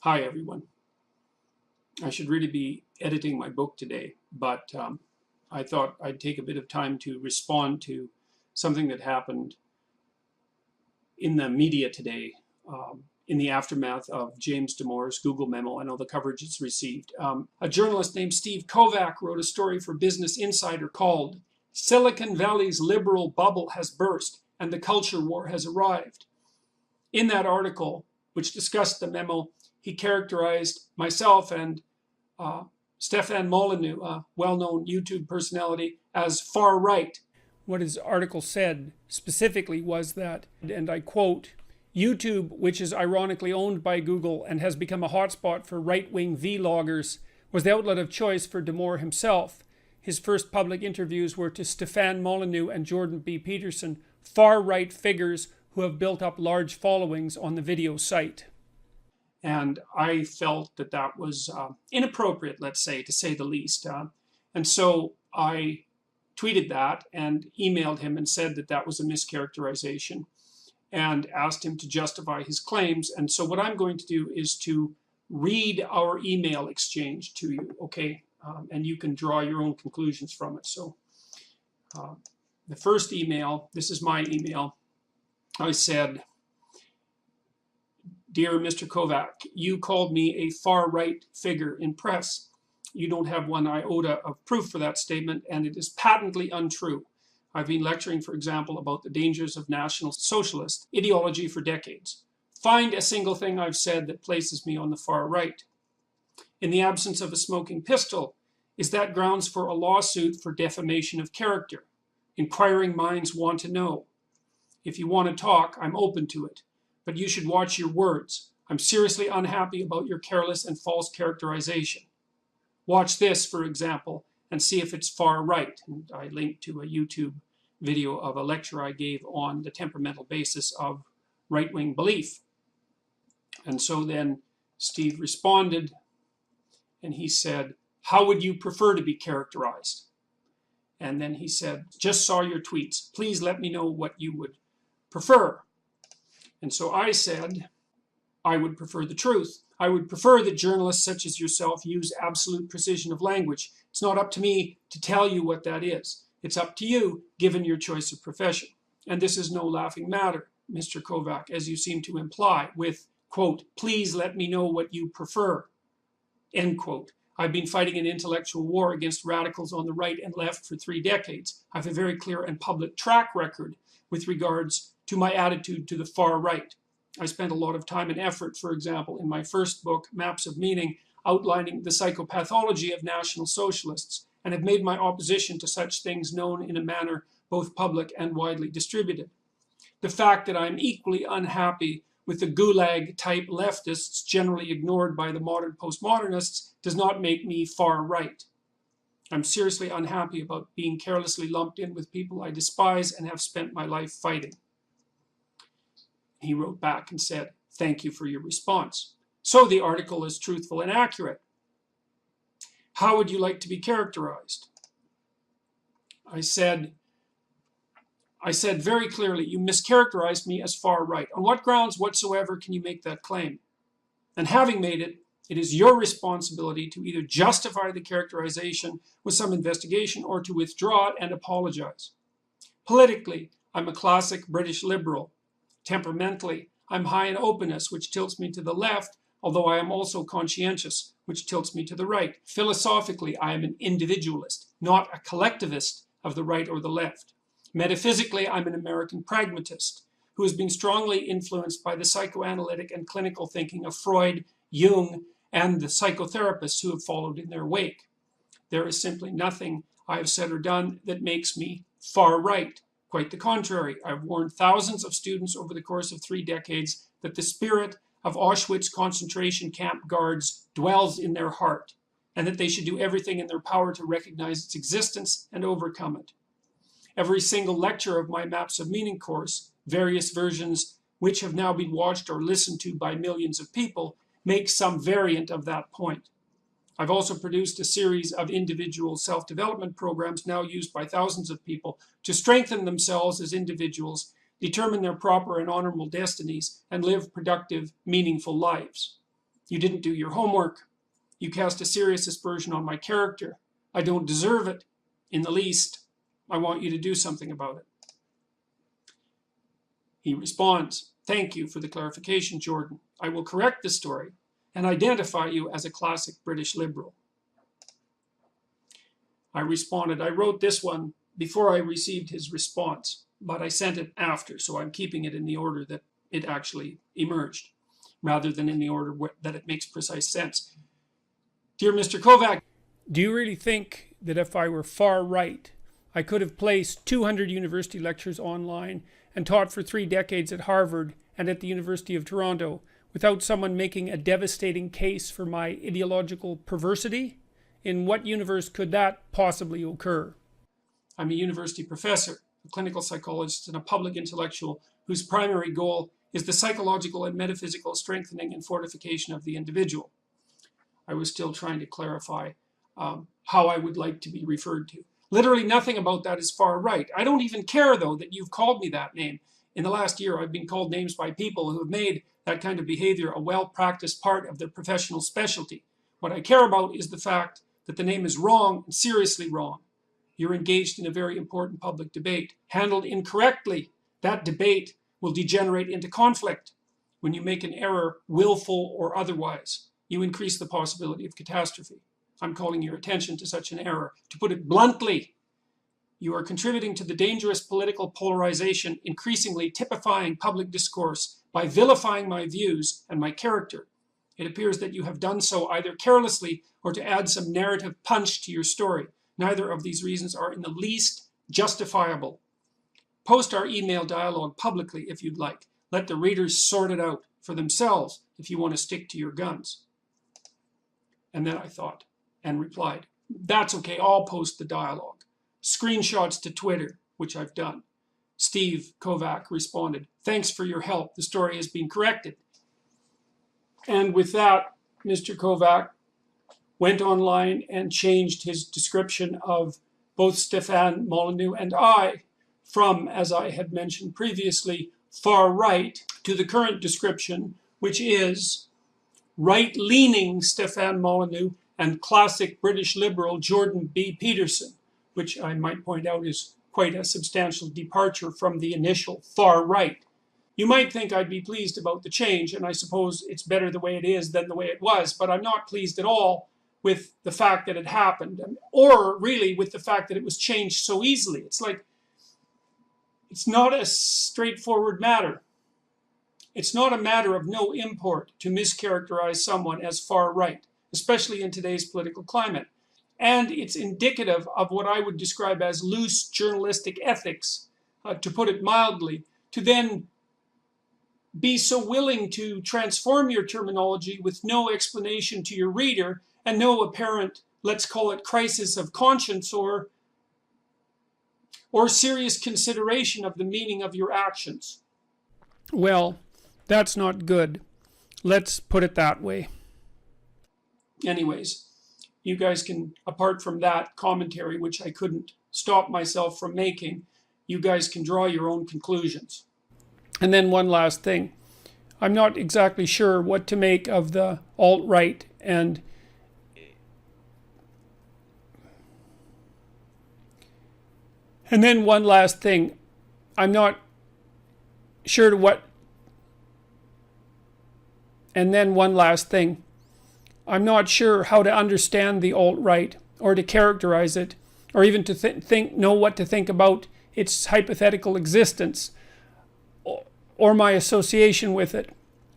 Hi, everyone. I should really be editing my book today, but I thought I'd take a bit of time to respond to something that happened in the media today in the aftermath of James Damore's Google memo and all the coverage it's received. A journalist named Steve Kovac wrote a story for Business Insider called "Silicon Valley's Liberal Bubble Has Burst and the Culture War Has Arrived." In that article, which discussed the memo, he characterized myself and Stefan Molyneux, a well-known YouTube personality, as far right. What his article said specifically was that, and I quote, "YouTube, which is ironically owned by Google and has become a hotspot for right-wing vloggers, was the outlet of choice for Damore himself. His first public interviews were to Stefan Molyneux and Jordan B. Peterson, far-right figures who have built up large followings on the video site." And I felt that that was inappropriate, let's say, to say the least. And so I tweeted that and emailed him and said that that was a mischaracterization and asked him to justify his claims. And so what I'm going to do is to read our email exchange to you, okay? And you can draw your own conclusions from it. So the first email, this is my email. I said, "Dear Mr. Kovac, you called me a far-right figure in press. You don't have one iota of proof for that statement, and it is patently untrue. I've been lecturing, for example, about the dangers of National Socialist ideology for decades. Find a single thing I've said that places me on the far right. In the absence of a smoking pistol, is that grounds for a lawsuit for defamation of character? Inquiring minds want to know. If you want to talk, I'm open to it. But you should watch your words. I'm seriously unhappy about your careless and false characterization. Watch this, for example, and see if it's far right." And I linked to a YouTube video of a lecture I gave on the temperamental basis of right-wing belief. And so then Steve responded, and he said, "How would you prefer to be characterized?" And then he said, "Just saw your tweets. Please let me know what you would prefer." And so I said, "I would prefer the truth. I would prefer that journalists such as yourself use absolute precision of language. It's not up to me to tell you what that is. It's up to you, given your choice of profession. And this is no laughing matter, Mr. Kovac, as you seem to imply, with, quote, 'Please let me know what you prefer,' end quote. I've been fighting an intellectual war against radicals on the right and left for 3 decades. I have a very clear and public track record with regards to my attitude to the far right. I spent a lot of time and effort, for example, in my first book, Maps of Meaning, outlining the psychopathology of National Socialists, and have made my opposition to such things known in a manner both public and widely distributed. The fact that I'm equally unhappy with the gulag-type leftists generally ignored by the modern postmodernists does not make me far right. I'm seriously unhappy about being carelessly lumped in with people I despise and have spent my life fighting." He wrote back and said, "Thank you for your response. So the article is truthful and accurate. How would you like to be characterized?" I said very clearly, "You mischaracterized me as far right. On what grounds whatsoever can you make that claim? And having made it, it is your responsibility to either justify the characterization with some investigation or to withdraw it and apologize. Politically, I'm a classic British liberal. Temperamentally, I'm high in openness, which tilts me to the left, although I am also conscientious, which tilts me to the right. Philosophically, I am an individualist, not a collectivist of the right or the left. Metaphysically, I'm an American pragmatist who has been strongly influenced by the psychoanalytic and clinical thinking of Freud, Jung, and the psychotherapists who have followed in their wake. There is simply nothing I have said or done that makes me far right. Quite the contrary, I've warned thousands of students over the course of 3 decades that the spirit of Auschwitz concentration camp guards dwells in their heart, and that they should do everything in their power to recognize its existence and overcome it. Every single lecture of my Maps of Meaning course, various versions which have now been watched or listened to by millions of people, make some variant of that point. I've also produced a series of individual self-development programs now used by thousands of people to strengthen themselves as individuals, determine their proper and honorable destinies, and live productive, meaningful lives. You didn't do your homework. You cast a serious aspersion on my character. I don't deserve it in the least. I want you to do something about it. He responds, thank you for the clarification, Jordan. I will correct the story and identify you as a classic British liberal. I responded, I wrote this one before I received his response, but I sent it after, so I'm keeping it in the order that it actually emerged, rather than in the order that it makes precise sense. Dear Mr. Kovac, do you really think that if I were far right, I could have placed 200 university lectures online and taught for 3 decades at Harvard and at the University of Toronto without someone making a devastating case for my ideological perversity? In what universe could that possibly occur? I'm a university professor, a clinical psychologist, and a public intellectual whose primary goal is the psychological and metaphysical strengthening and fortification of the individual. I was still trying to clarify how I would like to be referred to. Literally nothing about that is far right. I don't even care, though, that you've called me that name. In the last year, I've been called names by people who have made that kind of behavior a well-practiced part of their professional specialty. What I care about is the fact that the name is wrong and seriously wrong. You're engaged in a very important public debate. Handled incorrectly, that debate will degenerate into conflict. When you make an error, willful or otherwise, you increase the possibility of catastrophe. I'm calling your attention to such an error. To put it bluntly, you are contributing to the dangerous political polarization, increasingly typifying public discourse by vilifying my views and my character. It appears that you have done so either carelessly or to add some narrative punch to your story. Neither of these reasons are in the least justifiable. Post our email dialogue publicly if you'd like. Let the readers sort it out for themselves if you want to stick to your guns. And then I thought and replied, that's okay, I'll post the dialogue. Screenshots to Twitter, which I've done. Steve Kovac responded, thanks for your help. The story has been corrected. And with that, Mr. Kovac went online and changed his description of both Stéphane Molyneux and I from, as I had mentioned previously, far right to the current description, which is right-leaning Stéphane Molyneux and classic British liberal Jordan B. Peterson, which I might point out is quite a substantial departure from the initial far right. You might think I'd be pleased about the change, and I suppose it's better the way it is than the way it was, but I'm not pleased at all with the fact that it happened, or really with the fact that it was changed so easily. It's like, it's not a straightforward matter. It's not a matter of no import to mischaracterize someone as far right, especially in today's political climate. And it's indicative of what I would describe as loose journalistic ethics, to put it mildly, to then be so willing to transform your terminology with no explanation to your reader and no apparent, let's call it, crisis of conscience or serious consideration of the meaning of your actions. Well, that's not good. Let's put it that way. Anyways, you guys can, apart from that commentary, which I couldn't stop myself from making, you guys can draw your own conclusions. And then one last thing. I'm not exactly sure what to make of the alt-right and then one last thing. I'm not sure what. And then one last thing. I'm not sure how to understand the alt-right or to characterize it or even to know what to think about its hypothetical existence or my association with it.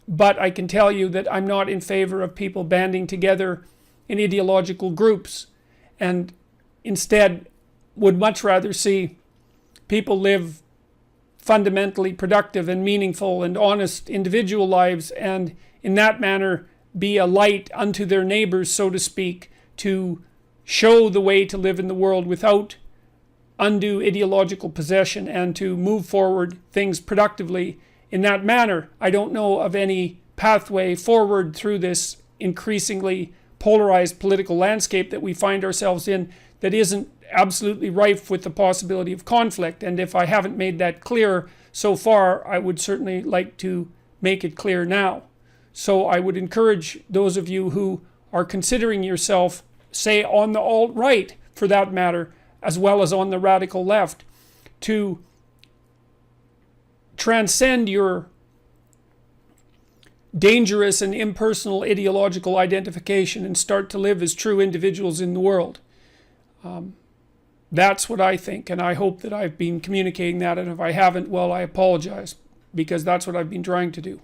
But I can tell you that I'm not in favor of people banding together in ideological groups, and instead would much rather see people live fundamentally productive and meaningful and honest individual lives, and in that manner be a light unto their neighbors, so to speak, to show the way to live in the world without undue ideological possession and to move forward things productively in that manner. I don't know of any pathway forward through this increasingly polarized political landscape that we find ourselves in that isn't absolutely rife with the possibility of conflict. And if I haven't made that clear so far, I would certainly like to make it clear now. So I would encourage those of you who are considering yourself, say on the alt-right for that matter, as well as on the radical left, to transcend your dangerous and impersonal ideological identification and start to live as true individuals in the world. That's what I think, and I hope that I've been communicating that, and if I haven't, well, I apologize, because that's what I've been trying to do.